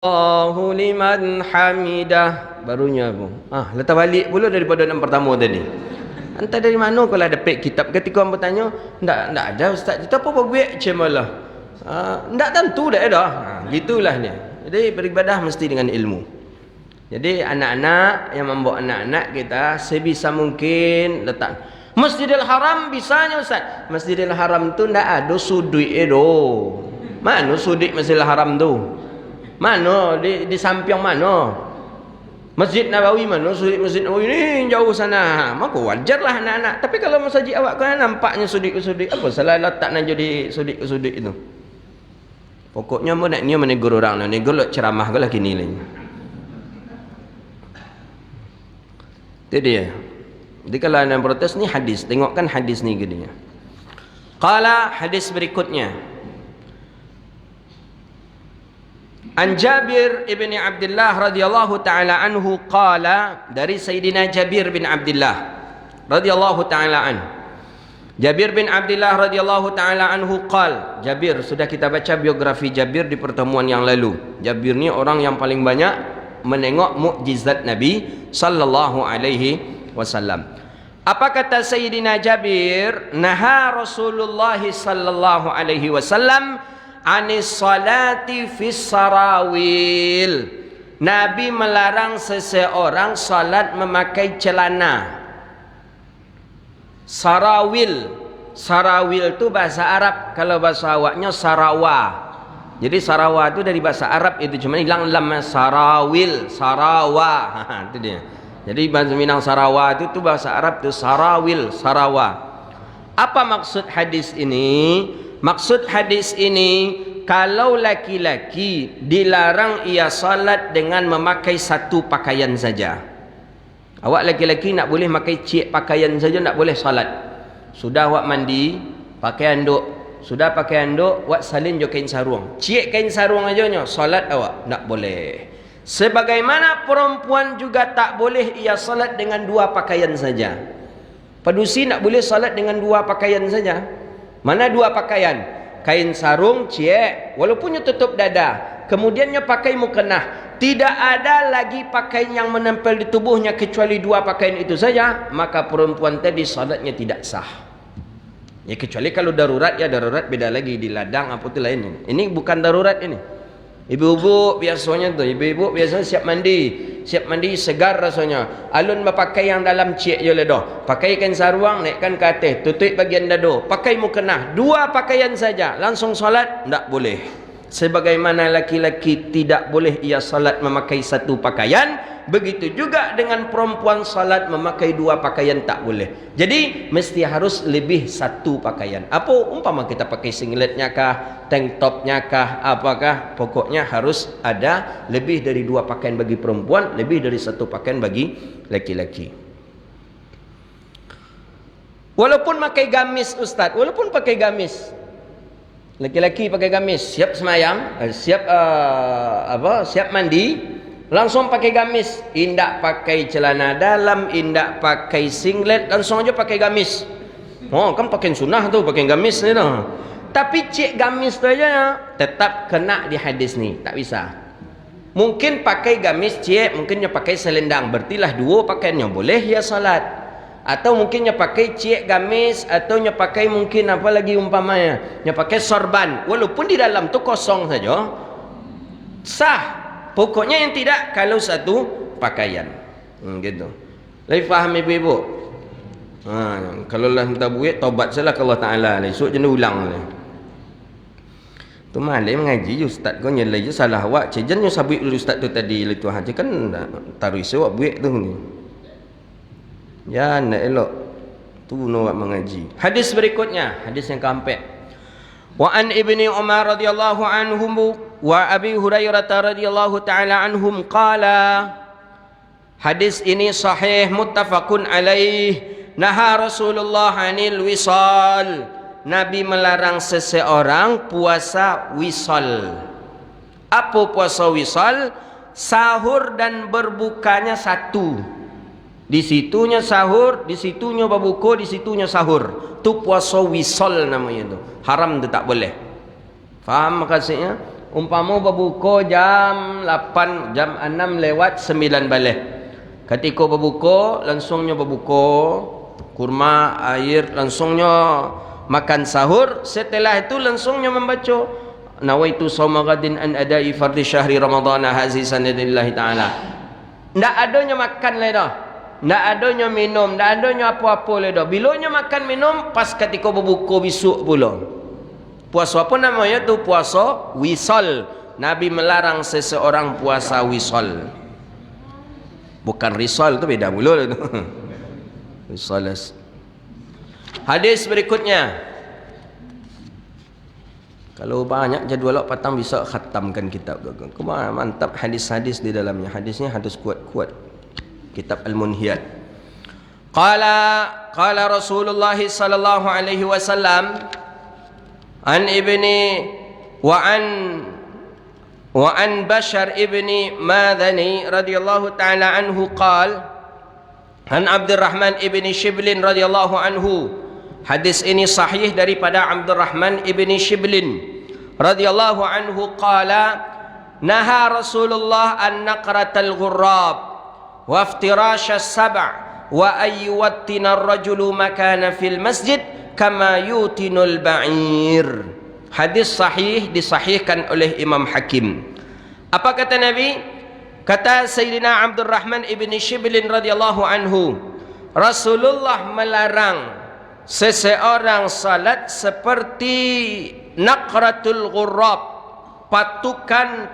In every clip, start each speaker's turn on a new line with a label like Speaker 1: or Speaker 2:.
Speaker 1: Allahu liman hamidah. Barunya aku letak balik pula daripada yang pertama tadi. Entah dari mana kalau ada pek kitab. Ketika orang bertanya, tak ada ustaz, kita apa buat cemalah. Tak tentu dah ada. Gitulah ni. Jadi beribadah mesti dengan ilmu. Jadi anak-anak yang membawa anak-anak kita sebisa mungkin letak Masjidil Haram bisanya ustaz. Masjidil Haram tu tak ada sudut Mana sudut Masjidil Haram tu? Mana di samping mana? Masjid Nabawi mana? Masjid Nabawi ni jauh sana. Maka wajarlah anak-anak. Tapi kalau masjid awak kan nampaknya sudut-sudut, apa salah letak nak jadi sudut-sudut itu? Pokoknya mau nak ni menegur orang, negur lo ceramah galah kini lain. Itu dia. Jadi kalau anda protes ni hadis, tengokkan hadis ni gini. Qala hadis berikutnya. An Jabir ibn Abdullah radhiyallahu taala anhu qala, dari Sayyidina Jabir bin Abdullah radhiyallahu taala an. Jabir bin Abdullah radhiyallahu taala anhu qala, Jabir sudah kita baca biografi Jabir di pertemuan yang lalu. Jabir ni orang yang paling banyak menengok mukjizat Nabi sallallahu alaihi wasallam. Apa kata Sayyidina Jabir? Naha Rasulullah sallallahu alaihi wasallam anis salati fis sarawil. Nabi melarang seseorang salat memakai celana. Sarawil. Sarawil tu bahasa Arab, kalau bahasa awaknya sarawa. Jadi sarawa tu dari bahasa Arab itu, cuma hilang lam. Sarawil, sarawa. Itu dia. Jadi bahasa Minang Sarawa itu bahasa Arab tu sarawil, sarawa. Apa maksud hadis ini? Maksud hadis ini, kalau laki-laki dilarang ia salat dengan memakai satu pakaian saja. Awak laki-laki nak boleh pakai cik pakaian saja, nak boleh salat. Sudah awak mandi, pakai anduk. Sudah pakai anduk, awak salin jo kain sarung. Cik kain sarung aja nyo, salat awak nak boleh. Sebagaimana perempuan juga tak boleh ia salat dengan dua pakaian saja. Padusi nak boleh salat dengan dua pakaian saja. Mana dua pakaian? Kain sarung, ciek, walaupun dia tutup dada. Kemudiannya pakai mukena. Tidak ada lagi pakaian yang menempel di tubuhnya kecuali dua pakaian itu saja. Maka perempuan tadi salatnya tidak sah. Ya kecuali kalau darurat, ya darurat beda lagi. Di ladang apa tu lain. Ini bukan darurat ini. Ibu-ibu biasanya tu, ibu-ibu biasanya siap mandi segar rasanya. Alun berpakai yang dalam cik je ledoh. Pakai kain sarung, naikkan ke atas, tutup bagian dado. Pakai mukena, dua pakaian saja. Langsung salat, tak boleh. Sebagaimana laki-laki tidak boleh ia salat memakai satu pakaian, begitu juga dengan perempuan salat memakai dua pakaian tak boleh. Jadi mesti harus lebih satu pakaian. Apa umpama kita pakai singletnya kah, tank topnya kah, apakah, pokoknya harus ada lebih dari dua pakaian bagi perempuan, lebih dari satu pakaian bagi laki-laki. Walaupun pakai gamis ustaz, walaupun pakai gamis, laki-laki pakai gamis, siap semayang, siap mandi, langsung pakai gamis, indak pakai celana dalam, indak pakai singlet, langsung aja pakai gamis. Oh, kan pakai sunnah tu, pakai gamis ni tu. Tapi cik gamis tu aja tetap kena di hadis ni, tak bisa. Mungkin pakai gamis cik, mungkinnya pakai selendang, berartilah dua pakaiannya boleh ya salat. Atau mungkinnya pakai cik gamis, atau nya pakai mungkin apa lagi umpamanya, nya pakai sorban, walaupun di dalam tu kosong saja sah. Pokoknya yang tidak kalau satu pakaian. Gitu. Lagi faham ibu-ibu? Kalau lah minta buat taubat salah ke Allah Taala, esok jenis ulang ni. Tu malai mengaji ustaz kau nyelai je salah awak. Cejen yang sabit dulu ustaz tu tadi le Tuhan je kan taruh isi awak buat tu ni. Ya nak elok tu nak mengaji. Hadis berikutnya, hadis yang keempat. Wa an Ibni Umar radhiyallahu anhum wa Abi Hurairah radhiyallahu taala anhum qala. Hadis ini sahih muttafaqun alaih. Naha Rasulullah anil wisal. Nabi melarang seseorang puasa wisal. Apa puasa wisal? Sahur dan berbukanya satu. Di situnya sahur, di situnya berbuka, di situnya sahur. Tu puasa wisal namanya tu. Haram tu tak boleh. Faham maksudnya? Umpama berbuka jam 8, jam 6 lewat 9 balik. Ketika berbuka, langsungnya berbuka, kurma, air, langsungnya makan sahur. Setelah itu langsungnya membaca nawaitu shauma ghadin an adai fardhi syahri ramadhana hazizan lillahi ta'ala. Ndak adanya makan le dah. Ndak adanya minum, ndak adanya apa-apa le dah. Bilanya makan minum pas ketika berbuka besok pula. Puasa apa namanya tu? Puasa wisal. Nabi melarang seseorang puasa wisal. Bukan risal tu beda pula tu. Wisal. Hadis berikutnya. Kalau banyak jadual patang bisa khatamkan kitab. Mantap hadis-hadis di dalamnya. Hadisnya hadis kuat-kuat. Kitab Al-Munhiyat. Qala Rasulullah sallallahu alaihi wasallam an ibni wa an Bashar ibni Madani radhiyallahu ta'ala anhu qala an Abdurrahman ibni Shiblin radhiyallahu anhu. Hadis ini sahih daripada Abdurrahman ibni Shiblin radhiyallahu anhu qala naha Rasulullah an naqratal ghurrab wa iftirash as-sab' wa ayyutina ar-rajulu makana fil masjid kama yutinul ba'ir. Hadis sahih disahihkan oleh Imam Hakim. Apa kata Nabi? Kata Sayyidina Abdurrahman ibni Shiblin radhiyallahu anhu, Rasulullah melarang seseorang salat seperti naqratul ghurrab, patukan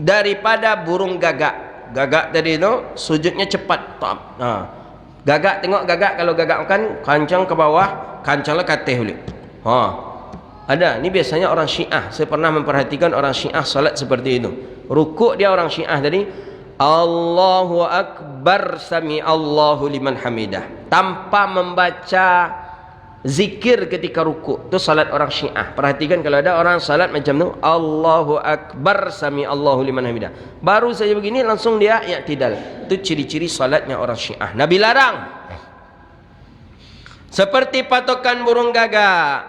Speaker 1: daripada burung gagak. Gagak tadi tu sujudnya cepat. Gagak, tengok gagak, kalau gagak makan kancang ke bawah, kancanglah katih balik. Ada, ni biasanya orang Syiah. Saya pernah memperhatikan orang Syiah salat seperti itu. Rukuk dia orang Syiah tadi, Allahu Akbar, sami Allahu liman hamidah, tanpa membaca zikir ketika rukuk. Itu salat orang Syiah. Perhatikan kalau ada orang salat macam tu, Allahu Akbar, sami Allahu liman hamidah, baru saja begini langsung dia i'tidal. Itu ciri-ciri salatnya orang Syiah. Nabi larang. Seperti patokan burung gagak,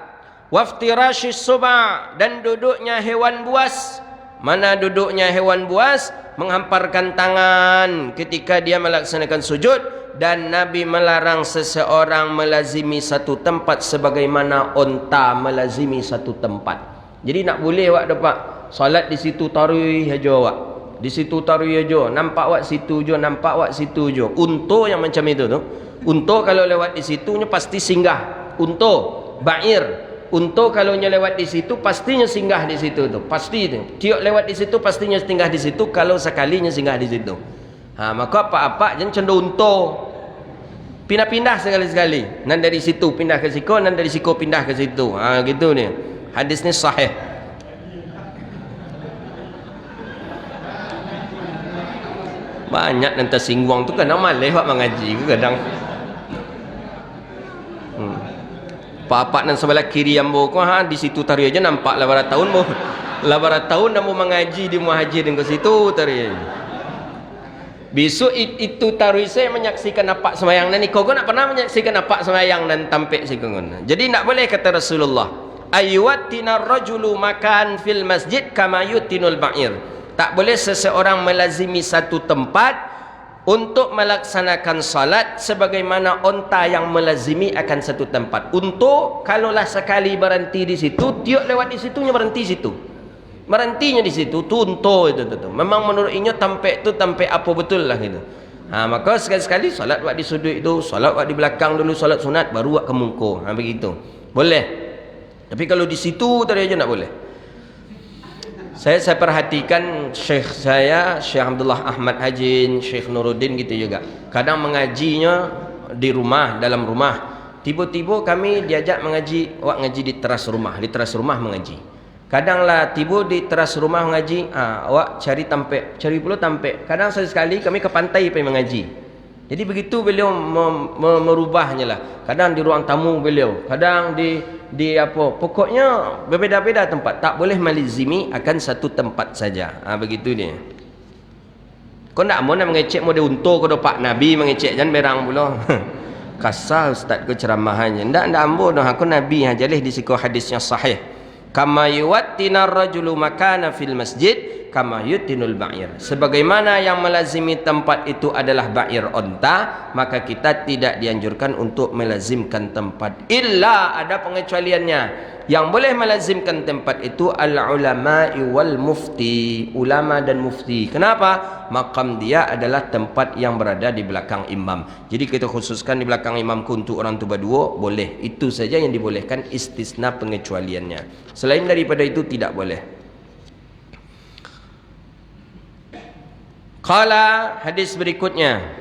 Speaker 1: waftirashis suba, dan duduknya hewan buas. Mana duduknya hewan buas? Menghamparkan tangan ketika dia melaksanakan sujud. Dan Nabi melarang seseorang melazimi satu tempat sebagaimana onta melazimi satu tempat. Jadi nak boleh awak dapat salat di situ taruh aja awak, di situ taruh aja, nampak awak situ je, nampak awak situ je. Unta yang macam itu tu, unta kalau lewat di situnya pasti singgah. Unta, ba'ir, unta kalau lewat di situ pastinya singgah di situ tu, pasti tu. Tiok lewat di situ pastinya singgah di situ kalau sekalinya singgah di situ. Maka apa-apa jangan cenderung unta. Pindah-pindah sekali-sekali. Nan dari situ pindah ke situ, nan dari situ pindah ke situ. Gitu ni. Hadis ni sahih. Banyak nanti singwang tu kan malih buat mengaji ke kadang. Pak-pak nan sebelah kiri yang bo di situ tarik aja nampak 800 tahun bo. 800 tahun dah mau mengaji di muhajir dengan situ tarik. Besok itu taruh saya menyaksikan nampak semayang nanti kau nak pernah menyaksikan nampak semayang dan tampik sikungun. Jadi nak boleh kata Rasulullah, ayyutina rajulu makan fil masjid kama yutinul ba'ir. Tak boleh seseorang melazimi satu tempat untuk melaksanakan salat sebagaimana onta yang melazimi akan satu tempat. Untuk kalaulah sekali berhenti di situ, tiok lewat di situnya berhenti situ. Merhentinya di situ tunto itu. Memang menurut inya tampek tu tampek apa betul lah gitu. Maka sekali-sekali solat buat di sudut itu, solat buat di belakang dulu, solat sunat baru buat ke muka. Begitu. Boleh. Tapi kalau di situ tadi aja tak boleh. Saya perhatikan Syekh saya, Syekh Abdullah Ahmad Hajin, Syekh Nuruddin gitu juga. Kadang mengajinya di rumah, dalam rumah. Tiba-tiba kami diajak mengaji, awak ngaji di teras rumah mengaji. Kadanglah tiba di teras rumah mengaji, awak cari tampek, cari pula tampek. Kadang sekali kami ke pantai pergi mengaji. Jadi begitu beliau merubahnya lah. Kadang di ruang tamu beliau, kadang di apa. Pokoknya berbeza-beza tempat. Tak boleh melizimi akan satu tempat saja. Begitu dia. Kau nak mau nak mengecek model unta kau Pak Nabi mengecek jangan berang pula. Kasar ustaz ke ceramahannya. Ndak ambo dah aku Nabi jalih di siku hadisnya sahih. Kama yuwattina ar-rajulu makana fil masjid kama yutinul ba'ir. Sebagaimana yang melazimi tempat itu adalah ba'ir onta, maka kita tidak dianjurkan untuk melazimkan tempat. Illa, ada pengecualiannya. Yang boleh melazimkan tempat itu al-ulama'i wal mufti, ulama dan mufti. Kenapa? Makam dia adalah tempat yang berada di belakang imam. Jadi kita khususkan di belakang imam untuk orang tu berdua, boleh. Itu saja yang dibolehkan, istisna pengecualiannya. Selain daripada itu tidak boleh. Qala, hadis berikutnya.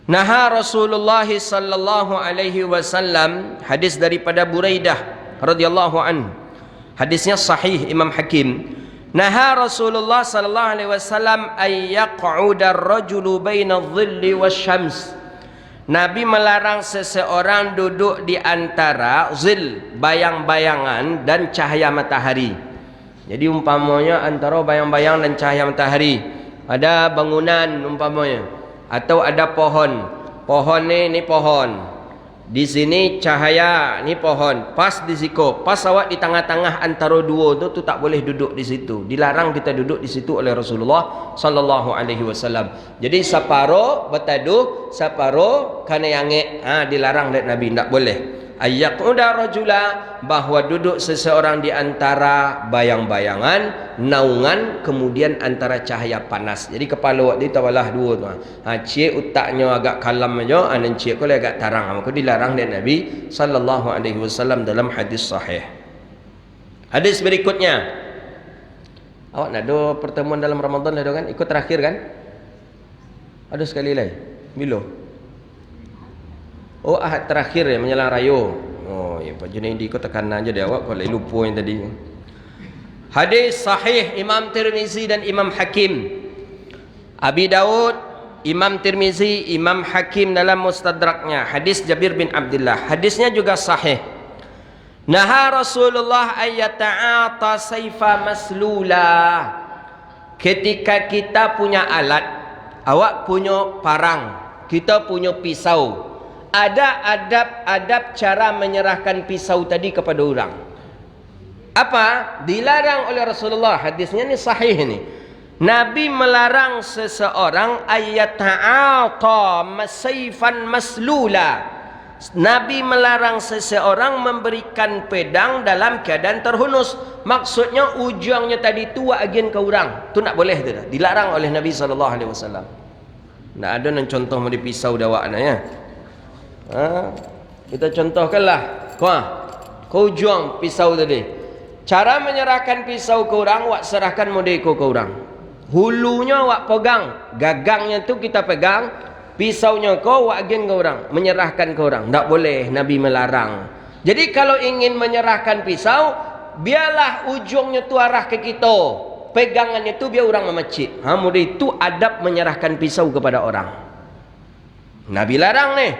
Speaker 1: Naha Rasulullah sallallahu alaihi wasallam, hadis daripada Buraidah radhiyallahu anhu. Hadisnya sahih Imam Hakim. Naha Rasulullah sallallahu alaihi wasallam ay yaq'uda ar-rajulu baina adh-dhilli wasyams. Nabi melarang seseorang duduk di antara zil, bayang-bayangan, dan cahaya matahari. Jadi umpamanya antara bayang-bayang dan cahaya matahari, ada bangunan umpamanya, atau ada pohon. Pohon ni pohon. Di sini cahaya, ni pohon. Pas di situ, pas awak di tengah-tengah antara dua tu tak boleh duduk di situ. Dilarang kita duduk di situ oleh Rasulullah sallallahu alaihi wasallam. Jadi separo bertaduh, separo kana yange. Dilarang oleh Nabi, tak boleh. Ayyaquda rajula, bahwa duduk seseorang di antara bayang-bayangan, naungan, kemudian antara cahaya panas. Jadi kepala waktu itu tawalah dua tu. Cik utaknya agak kalam aja, dan cik ko agak tarang. Maka dilarang oleh Nabi sallallahu alaihi wasallam dalam hadis sahih. Hadis berikutnya. Awak nak ada pertemuan dalam Ramadan ada kan? Ikut terakhir kan? Ada sekali lagi. Bila? Oh, Ahad terakhir ya, menjelang raya. Oh, ya Pak Junaidi kau tekan aja dia awak, kau lupa yang tadi. Hadis sahih Imam Tirmizi dan Imam Hakim. Abi Daud, Imam Tirmizi, Imam Hakim dalam Mustadraknya. Hadis Jabir bin Abdullah. Hadisnya juga sahih. Naha Rasulullah ayyata'ata sayfa maslula. Ketika kita punya alat, awak punya parang, kita punya pisau, ada adab-adab cara menyerahkan pisau tadi kepada orang. Apa? Dilarang oleh Rasulullah. Hadisnya ni sahih ni. Nabi melarang seseorang ayyata'ata masayfan maslula. Nabi melarang seseorang memberikan pedang dalam keadaan terhunus. Maksudnya ujungnya tadi tu agen ke orang. Tu nak boleh tu dah. Dilarang oleh Nabi sallallahu alaihi wasallam. Nak ada nan contoh mau pisau dawak nak ya. Kita contohkanlah. Kau juang pisau tadi. Cara menyerahkan pisau ke orang, wak serahkan modeko ke orang. Hulunya wak pegang, gagangnya tu kita pegang, pisaunya kau wak agen ke orang, menyerahkan ke orang. Tak boleh, Nabi melarang. Jadi kalau ingin menyerahkan pisau, biarlah ujungnya tu arah ke kita. Pegangannya tu biar orang memecik. Mudah itu adab menyerahkan pisau kepada orang. Nabi larang ni.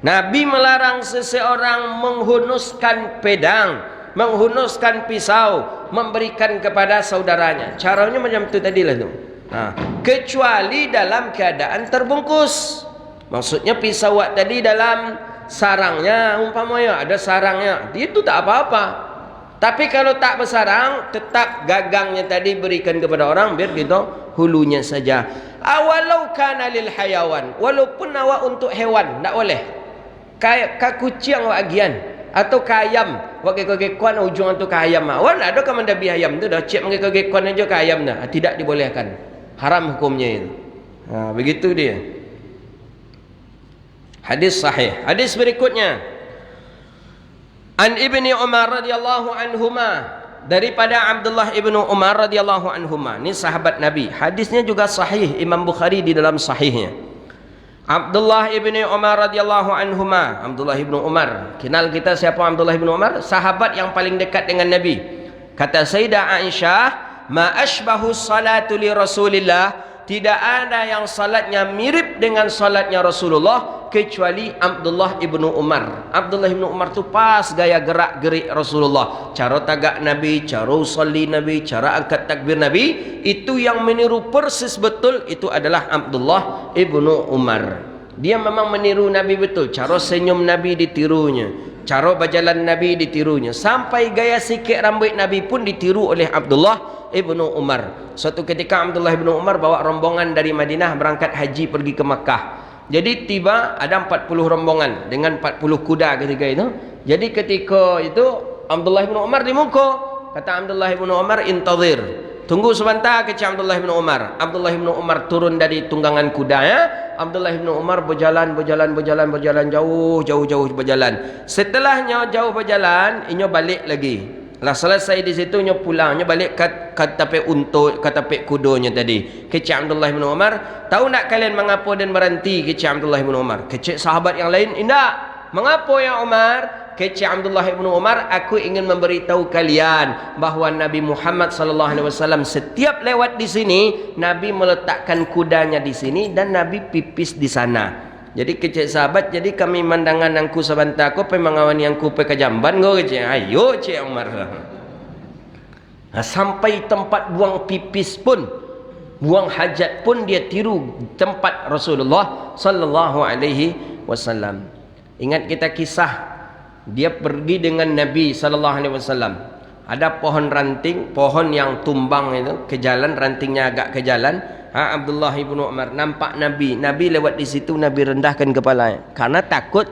Speaker 1: Nabi melarang seseorang menghunuskan pedang, menghunuskan pisau, memberikan kepada saudaranya. Caranya macam tu tadilah tu. Kecuali dalam keadaan terbungkus. Maksudnya pisau tadi dalam sarangnya, umpamanya ada sarangnya, itu tak apa-apa. Tapi kalau tak bersarang, tetap gagangnya tadi berikan kepada orang, biar kita hulunya saja. Awalau kana lil hayawan, walaupun awak untuk hewan, tak boleh. Kayak kucing awak agian, atau kayam, wak kekekuan ujung tu kayam. Awak nak ada ke mendabi ayam tu dah cek mengekekuan aja kayam dah. Tidak dibolehkan. Haram hukumnya itu. Begitu dia. Hadis sahih. Hadis berikutnya. An Ibni Umar radhiyallahu anhuma, daripada Abdullah ibnu Umar radhiyallahu anhuma. Ini sahabat Nabi. Hadisnya juga sahih, Imam Bukhari di dalam sahihnya. Abdullah ibni Umar radhiyallahu anhuma. Abdullah ibnu Umar. Kenal kita siapa Abdullah ibnu Umar? Sahabat yang paling dekat dengan Nabi. Kata Sayyidah Aisyah, ma ashbahu salatu li Rasulillah, tidak ada yang salatnya mirip dengan salatnya Rasulullah kecuali Abdullah ibnu Umar. Abdullah ibnu Umar tu pas gaya gerak-gerik Rasulullah, cara tagak Nabi, cara usalli Nabi, cara angkat takbir Nabi, itu yang meniru persis betul itu adalah Abdullah ibnu Umar. Dia memang meniru Nabi betul. Cara senyum Nabi ditirunya, cara berjalan Nabi ditirunya, sampai gaya sikit rambut Nabi pun ditiru oleh Abdullah ibnu Umar. Suatu ketika Abdullah ibnu Umar bawa rombongan dari Madinah berangkat haji pergi ke Makkah. Jadi tiba ada 40 rombongan dengan 40 kuda ketika itu. Jadi ketika itu Abdullah ibnu Umar di muka. Kata Abdullah ibnu Umar, intazir, tunggu sebentar, kata Abdullah ibnu Umar. Abdullah ibnu Umar turun dari tunggangan kudanya. Abdullah ibnu Umar berjalan jauh berjalan. Setelahnya jauh berjalan, inyo balik lagi. Lah selesai di situ inyo pulang, inyo balik ke tape untuk ke tape kudonya tadi. Kecik Abdullah ibnu Umar, tahu nak kalian mengapa dan berhenti? Kecik Abdullah ibnu Umar. Kecik sahabat yang lain, indah. Mengapa ya Umar? Kecik Abdullah ibnu Umar, aku ingin memberitahu kalian bahawa Nabi Muhammad sallallahu alaihi wasallam setiap lewat di sini, Nabi meletakkan kudanya di sini dan Nabi pipis di sana. Jadi kecik sahabat, jadi kami mandangan angku sebentar, aku pergi mengawani angku pergi ke Jamban kau kecik. Ayo Cik Umar. Nah, sampai tempat buang pipis pun, buang hajat pun dia tiru tempat Rasulullah sallallahu alaihi wasallam. Ingat kita kisah dia pergi dengan Nabi sallallahu alaihi wasallam. Ada pohon ranting, pohon yang tumbang itu ke jalan, rantingnya agak ke jalan. Abdullah ibnu Umar nampak Nabi. Nabi lewat di situ, Nabi rendahkan kepalanya karena takut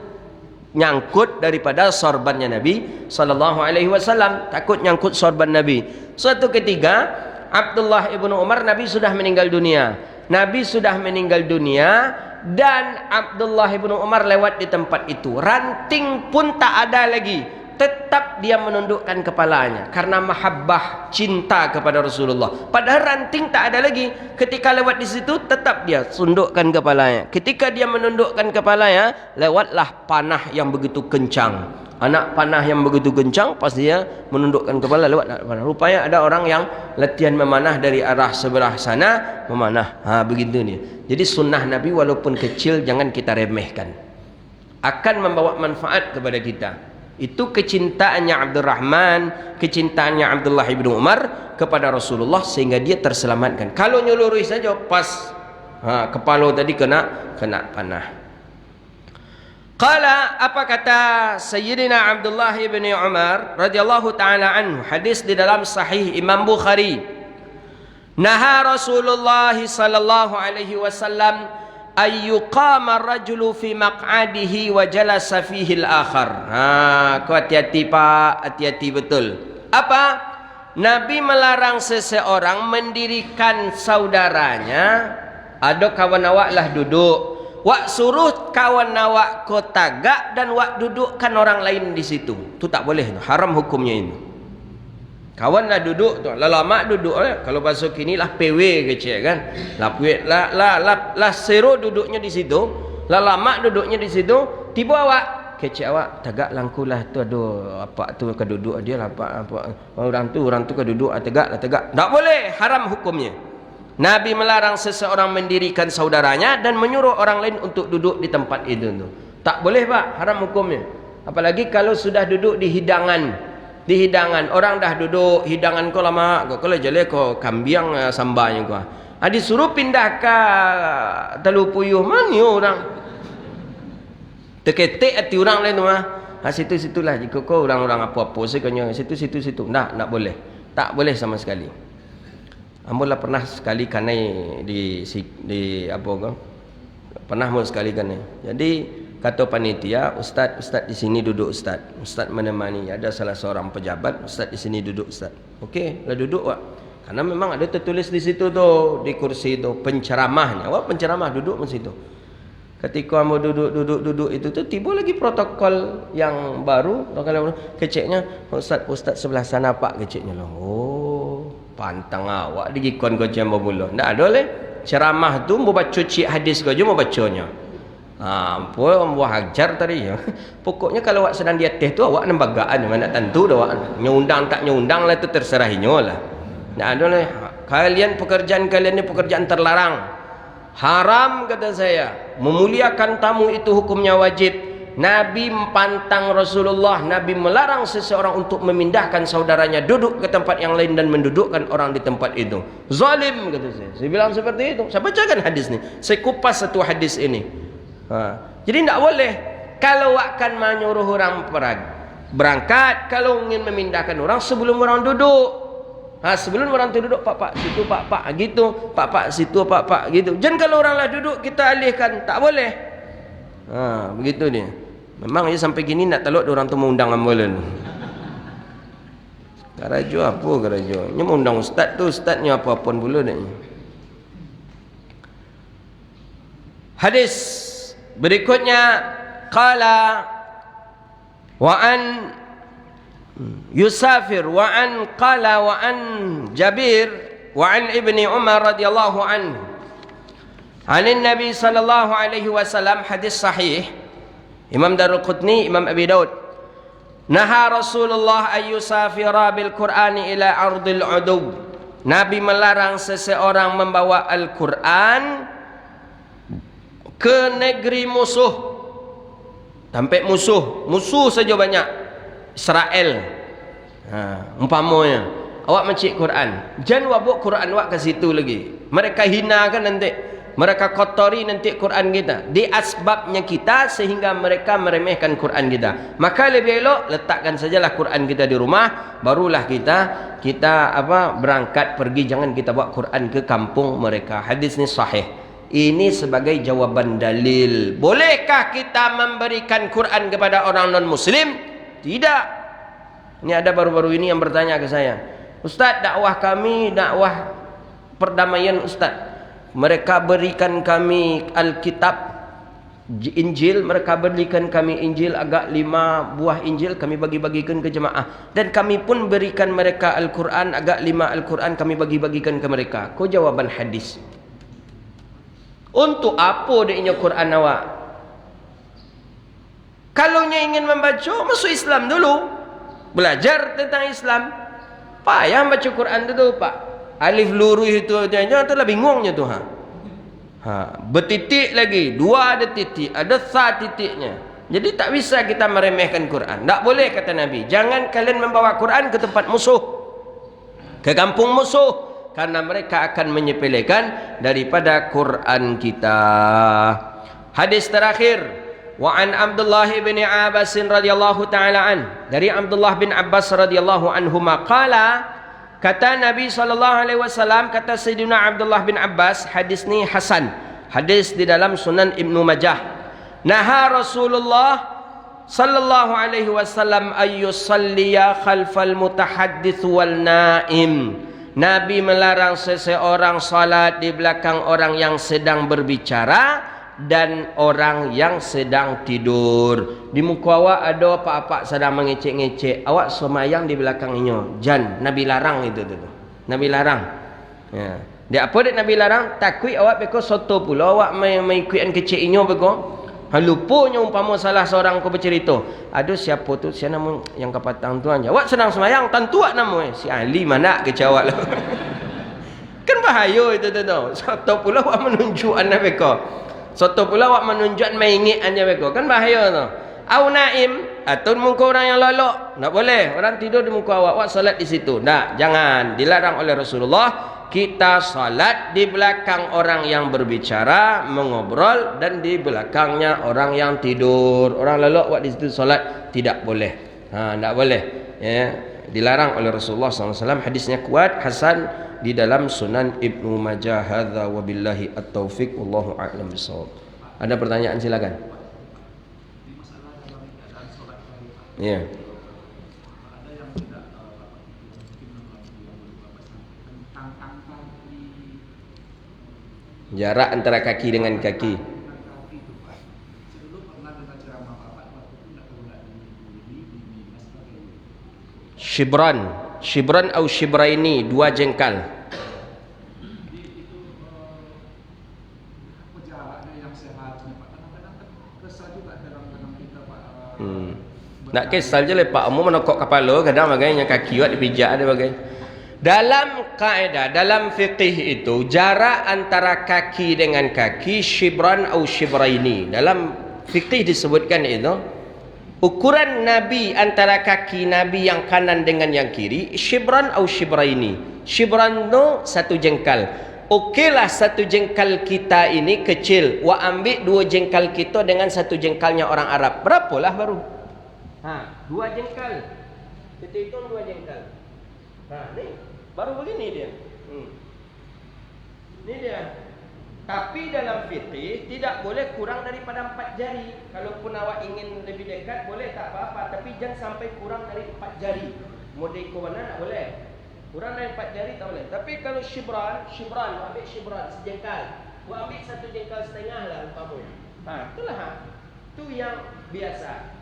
Speaker 1: nyangkut daripada sorbannya Nabi sallallahu alaihi wasallam, takut nyangkut sorban Nabi. Suatu ketika Abdullah ibnu Umar, Nabi sudah meninggal dunia. Nabi sudah meninggal dunia dan Abdullah ibnu Umar lewat di tempat itu. Ranting pun tak ada lagi. Tetap dia menundukkan kepalanya karena mahabbah, cinta kepada Rasulullah. Padahal ranting tak ada lagi. Ketika lewat di situ tetap dia tundukkan kepalanya. Ketika dia menundukkan kepalanya, lewatlah panah yang begitu kencang. Anak panah yang begitu kencang, pas dia menundukkan kepala lewat panah. Rupanya ada orang yang latihan memanah dari arah sebelah sana, memanah. Begitu dia. Jadi sunnah Nabi walaupun kecil jangan kita remehkan. Akan membawa manfaat kepada kita. Itu kecintaannya Abdurrahman, kecintaannya Abdullah ibnu Umar kepada Rasulullah sehingga dia terselamatkan. Kalau nyelurui saja pas kepala tadi kena panah. Qala, apa kata Sayyidina Abdullah ibn Umar radhiyallahu taala anhu, hadis di dalam sahih Imam Bukhari. Naha Rasulullah sallallahu alaihi wasallam ayyuqama ar-rajulu fi maq'adihi wa jalasa fihi al-akhar. Kau hati-hati Pak, hati-hati betul. Apa? Nabi melarang seseorang mendirikan saudaranya, ada kawan awak lah duduk. Wak suruh kawan awak kau tagak dan wak dudukkan orang lain di situ. Tu tak boleh, haram hukumnya ini. Kawan lah duduk tu, lama duduk kalau bahasa kini lah PW kecil kan. Lah sero duduknya di situ, lama duduknya di situ, tiba awak kecil awak tagak langkulah tu ada apa tu ke duduk dia lah apa orang tu ke duduk tagak. Tak boleh, haram hukumnya. Nabi melarang seseorang mendirikan saudaranya dan menyuruh orang lain untuk duduk di tempat itu tu. Tak boleh Pak, haram hukumnya. Apalagi kalau sudah duduk di hidangan. Di hidangan, orang dah duduk, hidangan kau lama, kau lah jale kau kambiang sambanya kau. Disuruh pindah ke Teluk Puyuh, mana orang? Terketik hati orang lain tu situ-situlah jika kau orang-orang apa-apa sekanya situ. Tak boleh. Tak boleh sama sekali. Ambolah pernah sekali kanai di apa kau? Pernah mau sekali kanai. Jadi kata panitia, ustaz di sini duduk ustaz. Ustaz menemani, ada salah seorang pejabat, ustaz di sini duduk ustaz. Okey, lah duduk Wak. Karena memang ada tertulis di situ tu, di kursi tu penceramahnya. Wak penceramah duduk di situ. Ketika mau duduk itu tu tiba lagi protokol yang baru, keceknya ustaz sebelah sana Pak keceknya lah. Oh, pantang awak digikon kau jam bermula. Tak ada leh. Ceramah tu mau baca cik hadis kau je mau bacanya. Apa buah hajar tadi ya. Pokoknya kalau awak sedang di atas tu awak nembagaan mana tentu dah awak. Nyundang tak nyundang lah tu terserah inyo lah. Tak ada leh. Kalian pekerjaan kalian ni pekerjaan terlarang. Haram kata saya. Memuliakan tamu itu hukumnya wajib. Nabi pantang Rasulullah, Nabi melarang seseorang untuk memindahkan saudaranya duduk ke tempat yang lain dan mendudukkan orang di tempat itu. Zalim kata saya. Saya bilang seperti itu. Saya bacakan hadis ni. Saya kupas satu hadis ini. Jadi tidak boleh. Kalau akan menyuruh orang berangkat, kalau ingin memindahkan orang sebelum orang duduk. Sebelum orang tu duduk, pak situ, pak gitu, pak situ, pak gitu. Jangan kalau orang lah duduk kita alihkan, tak boleh. Begitu dia. Memang dia sampai gini nak teluk orang tu mengundang ambulan. Karajo apa karajo? Nya mengundang ustaz tu, ustaznya apa-apaan pula dah. Hadis berikutnya qala wa an Yusafir wa an qala wa an Jabir wa an Ibni Umar radhiyallahu anhu anin Nabi sallallahu alaihi wasallam, hadis sahih Imam Daruqutni, Imam Abi Daud. Naha Rasulullah ayyusafira bil Qur'ani ila ardil udub. Nabi melarang seseorang membawa Al-Quran ke negeri musuh. Sampai musuh saja banyak. Israel. Umpamanya awak mencik Quran, jangan wabuk Quran awak ke situ lagi. Mereka hinakan nanti, mereka kotori nanti Quran kita. Di asbabnya kita sehingga mereka meremehkan Quran kita. Maka lebih elok letakkan sajalah Quran kita di rumah, barulah kita berangkat pergi. Jangan kita bawa Quran ke kampung mereka. Hadis ini sahih. Ini sebagai jawaban dalil. Bolehkah kita memberikan Quran kepada orang non muslim? Tidak. Ini ada baru-baru ini yang bertanya ke saya, Ustaz, dakwah kami dakwah perdamaian Ustaz. Mereka berikan kami Alkitab Injil, mereka berikan kami Injil, agak 5 buah Injil kami bagi-bagikan ke jemaah, dan kami pun berikan mereka Al-Quran, agak 5 Al-Quran kami bagi-bagikan ke mereka. Kau jawaban hadis. Untuk apa dia Quran awak? Kalau ingin membaca, masuk Islam dulu. Belajar tentang Islam. Payah baca Quran tu, Pak. Alif luruh itu aja lah bingungnya tu. Bertitik lagi, 2 ada titik, ada sa titiknya. Jadi tak bisa kita meremehkan Quran. Tak boleh kata Nabi. Jangan kalian membawa Quran ke tempat musuh, ke kampung musuh, karena mereka akan menyepelekan daripada Quran kita. Hadis terakhir, wa an Abdullah bin Abbas radhiyallahu taala an, dari Abdullah bin Abbas radhiyallahu anhuma qala, kata Nabi sallallahu alaihi wasallam, kata Sayyidina Abdullah bin Abbas, hadis ni hasan, hadis di dalam Sunan Ibnu Majah. Naha Rasulullah sallallahu alaihi wasallam ayyusalliya khalfal mutahaddits wal naim. Nabi melarang seseorang salat di belakang orang yang sedang berbicara dan orang yang sedang tidur. Di muka awak ada apa-apa sedang mengecek-ngecek, awak semayang di belakangnya. Jan, Nabi larang itu tu. Nabi larang. Ya. Dia apa dia Nabi larang? Takut awak beko soto pula awak mengikutan kecek inyo beko. Lupanya umpama salah seorang kau bercerita, aduh siapa tu, siapa nama yang kapatang tu aja. Awak sedang semayang, tentu awak nama si Ali mana ke awak lah. Kan bahaya itu tu. Soto pula awak menunjuk anak beko. Soto pula awak menunjuk maingit anja beko, kan bahaya tu. Au naim, atau muka orang yang lolok, tak boleh. Orang tidur di muka awak salat di situ. Tak, jangan. Dilarang oleh Rasulullah kita salat di belakang orang yang berbicara, mengobrol, dan di belakangnya orang yang tidur. Orang lolok awak di situ salat, tidak boleh. Tak boleh. Ya, dilarang oleh Rasulullah SAW. Hadisnya kuat, hasan, di dalam Sunan Ibnu Majah. Hadza wabillahi at-taufiq, wallahu a'lam bishawab. Ada pertanyaan silakan. Ya. Jarak antara kaki dengan kaki. Shibran atau shibraini, 2 jengkal. Nak kesal je lepak umum menokok kepala, kadang bagainya kaki buat dipijak ada bagai. Dalam kaedah, dalam fiqih itu jarak antara kaki dengan kaki shibran atau shibraini. Dalam fiqih disebutkan itu ukuran Nabi antara kaki Nabi yang kanan dengan yang kiri shibran atau shibraini. Shibran itu 1 jengkal. okeylah satu jengkal kita ini kecil, wa ambil 2 jengkal kita dengan 1 jengkalnya orang Arab. Berapalah baru? 2 jengkal. Kita hitung 2 jengkal. Ni baru begini dia. Ini dia. Tapi dalam fikih tidak boleh kurang daripada 4 jari. Kalaupun awak ingin lebih dekat boleh, tak apa-apa, tapi jangan sampai kurang dari 4 jari. Model ikut mana tak boleh. Kurang dari 4 jari tak boleh. Tapi kalau shibran, ambil shibran sejengkal. Ambil 1 jengkal setengah lah umpamanya. Itulah. Itu yang biasa.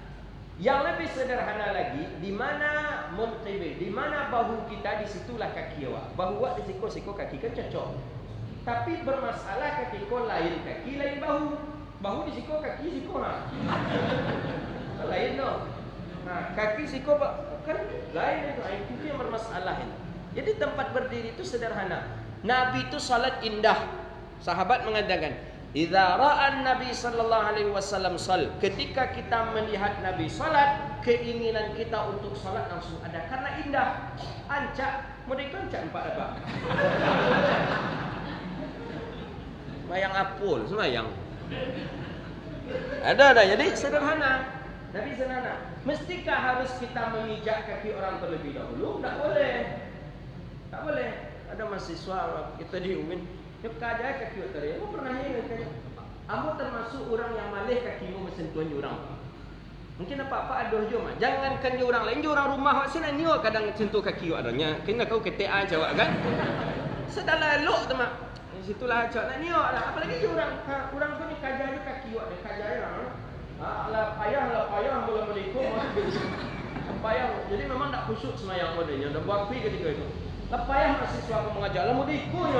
Speaker 1: Yang lebih sederhana lagi, di mana munqibih, di mana bahu kita, di situlah kaki awak. Bahu awak di siku kaki kan cocok. Tapi bermasalah ketika lain kaki, lain bahu. Bahu di siku, kaki siku lain dong. Kaki siku kan lain itu. Itu yang bermasalah ini. Jadi tempat berdiri itu sederhana. Nabi itu salat indah. Sahabat mengatakan, idza ra'a Nabi sallallahu alaihi wasallam sal. Ketika kita melihat Nabi salat, keinginan kita untuk salat langsung ada karena indah. Ancak, mereka ancak 4 apa? Sembayang apul, sembayang. Ada. Jadi sederhana. Nabi sederhana. Mestikah harus kita memijak kaki orang terlebih dahulu? Tak boleh. Tak boleh. Ada mahasiswa kita diumin, "Nyuk aja kaki utara." Kamu pernah ingat kan? Kamu termasuk orang yang malih kakimu mensentuhnya orang. Mungkin apa-apa aduh jo mah. Jangankan je orang lain, je orang rumah wak sini ni kadang sentuh kaki wak adanya. Kena kau ketea jawab kan? Sedala elok tu mak. Situlah cak nak niok lah. Apalagi orang orang tu ni kajar kaki wak dia kajar orang. Lah payah Assalamualaikum. Payah. Jadi memang tak khusyuk semayang modelnya. Dah buat pi ketika itu. Lepayah mahasiswa aku mengajar lah mudiku ni.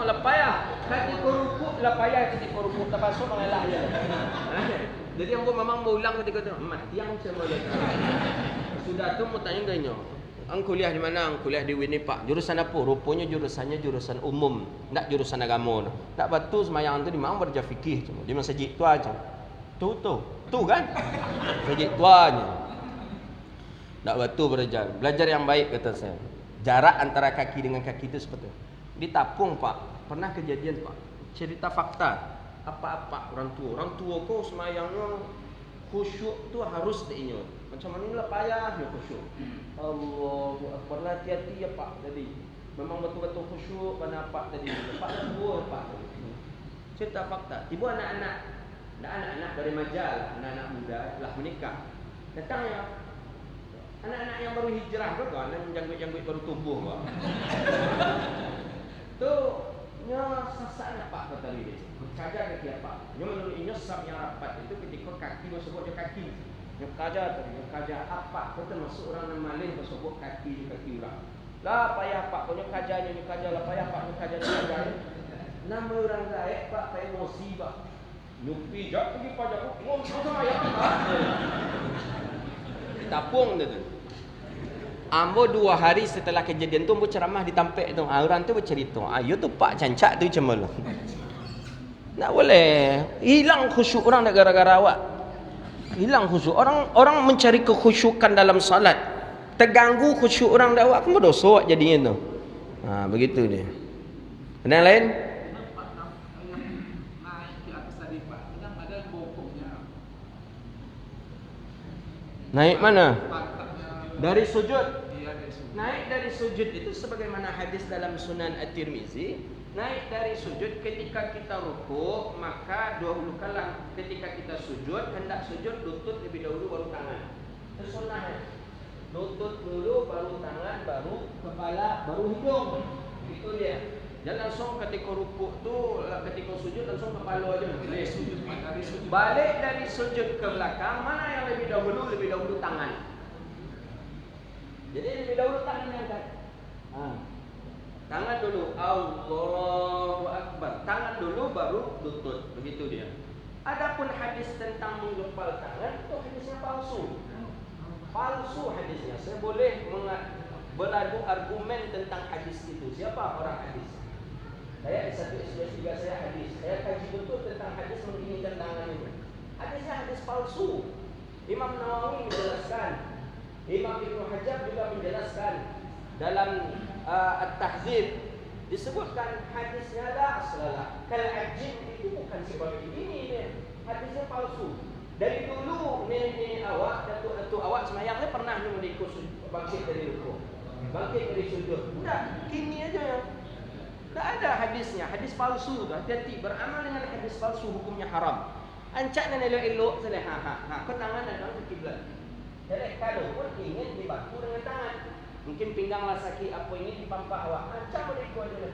Speaker 1: Lepayah. Kaki korupuk lepayah ketika korupuk terpasuk mengalah dia. Jadi aku memang mau ulang ketika tu. Mati yang semua dia. Sudah tu mau tanya dia. Ang kuliah di mana? Ang kuliah di Winipak. Jurusan apa? Rupanya jurusannya jurusan umum, tak jurusan agama. Tak batu semayang tu di mana belajar fikih cuma. Di masjid tu aja. Tu kan? Masjid tu aja. Tak batu belajar yang baik kata saya. Jarak antara kaki dengan kaki itu seperti itu. Di Tapung Pak, pernah kejadian Pak. Cerita fakta. Apa-apa orang tua kau semayangnya khusyuk tu harus diingat. Macam mana lah payah dia khusyuk. Allahu Akbar, hati-hati ya Pak tadi. Memang betul-betul khusyuk pada Pak tadi. Pak dah tua Pak tadi. Cerita fakta. Ibu anak-anak dari Majal, anak-anak muda telah menikah. Datang ya. Anak-anak yang baru hijrah ke kan, yang janggut-janggut baru tumbuh Pak. Tu nya sasak Pak kata dia. Berkajar kaki apa? Nya menurut inya sab yang rapat itu ketika kaki masuk dia kaki. Yang kajar apa? Kau termasuk orang yang malih bersebut kaki orang. Lah payah Pak, kau kajarnya lah payah Pak, kajar. Nama orang gaib Pak, payah emosi Pak. Nyupi jak pergi pajak ngom sama ya Pak. Tapung tu. Ambo 2 hari setelah kejadian tu ambo ceramah di Tampek tu. Orang tu bercerita, "Ayo tu Pak cancak tu macam mana?" Tak boleh. Hilang khusyuk orang dah gara-gara awak. Hilang khusyuk. Orang mencari kekhusyukan dalam salat. Terganggu khusyuk orang dah awak, kamu dosa awak jadinya tu. Begitu dia. Ada yang lain? Naik mana? Dari sujud. Naik dari sujud itu sebagaimana hadis dalam Sunan At-Tirmizi. Naik dari sujud ketika kita rukuk, maka dahulukanlah ketika kita sujud, hendak sujud lutut lebih dahulu baru tangan. Itu sunnahnya. Lutut dulu baru tangan, baru kepala, baru hidung. Itu dia. Jangan langsung ketika rukuk tu, ketika sujud langsung kepala aja. Balik dari sujud ke belakang, mana yang lebih dahulu? Lebih dahulu tangan. Jadi lebih dahulu tangan yang angkat. Tangan dulu, Allahu Akbar. Tangan dulu baru lutut. Begitu dia. Adapun hadis tentang menggepal tangan itu hadisnya palsu. Palsu hadisnya. Saya boleh beradu argumen tentang hadis itu. Siapa orang hadis? Saya di satu S23 saya hadis. Saya kaji betul tentang hadis menginginkan tangan ini. Hadisnya hadis palsu. Imam Nawawi menjelaskan. Imam Ibnu Hajar juga menjelaskan dalam At-Tahdzib Disebutkan hadisnya la aslalah. Kal ajin itu bukan seperti ini dia. Hadisnya palsu. Dari dulu nenek-nenek awak, datuk-datuk awak semayang dia pernah ikut bangkit dari rukuk, bangkit dari sujud. Enggak, kini aja ya. Tak ada hadisnya, hadis palsu tu. Hati-hati beramal dengan hadis palsu hukumnya haram. Ancak dan elok-elok salah. Kau tangan ada ke kiblat. Jadi kalau pun ingin dibantu dengan tangan. Mungkin pingganglah sakit apa ini dipampak awak. Ancak boleh ikut aja lah.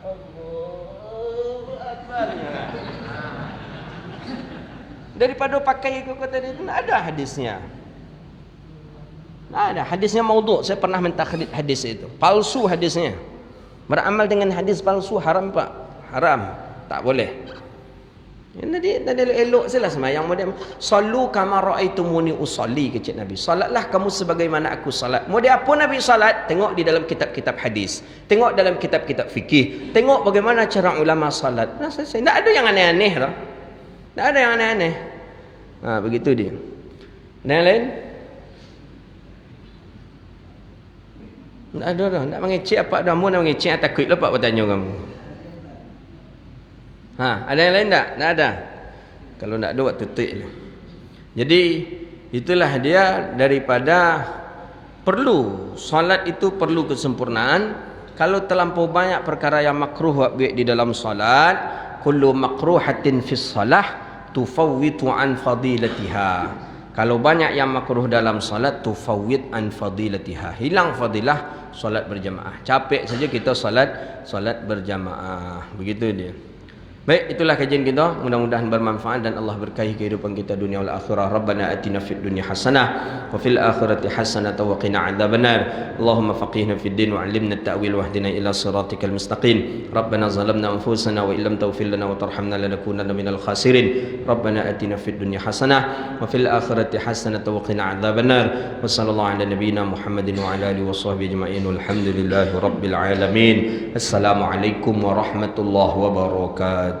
Speaker 1: Allahu Akbarnya. Daripada pakai itu kata dia tu ada hadisnya. Ada hadisnya maudhu'. Saya pernah mentakhrij hadis itu. Palsu hadisnya. Beramal dengan hadis palsu haram Pak. Haram. Tak boleh. Tadi elok salah semayang model. Sallu kama raaitumuni usalli kecik Nabi. Salatlah kamu sebagaimana aku salat. Model apa Nabi salat? Tengok di dalam kitab-kitab hadis. Tengok dalam kitab-kitab fikih. Tengok bagaimana cara ulama salat. Nah, selesai. Tak ada yang aneh-aneh lah. Tak ada yang aneh-aneh. Begitu dia. Dan yang lain? Tak ada dah. Nak mengecek apa dah. Mu nak mengecek takut lah Pak bertanya kamu. Ada yang lain tak? Tak ada. Kalau tak ada buat tutup je. Jadi itulah dia daripada perlu. Solat itu perlu kesempurnaan. Kalau terlampau banyak perkara yang makruh buat di dalam solat, kullu makruhatin fis salah tufawwitu an fadilatiha. Kalau banyak yang makruh dalam solat, tufawwit an fadilatiha. Hilang fadilah solat berjamaah. Capek saja kita solat berjamaah. Begitu dia. Baik, itulah kajian kita. Mudah-mudahan bermanfaat dan Allah berkahi kehidupan kita dunia wal akhirah. Rabbana atina fid dunya hasanah wa fil akhirati hasanah wa qina adzabannar. Allahumma faqihna fid din wa 'allimna at-ta'wil wahdina ila siratikal mustaqim. Rabbana zalamna anfusana wa illam taghfir lana wa tarhamna lanakunanna minal khasirin. Rabbana atina fid dunya hasanah wa fil akhirati hasanah wa qina adzabannar. Wa sallallahu ala nabiyyina Muhammadin wa ala alihi wa sahbihi ajma'in. Walhamdulillahi rabbil alamin. Assalamualaikum warahmatullahi wabarakatuh.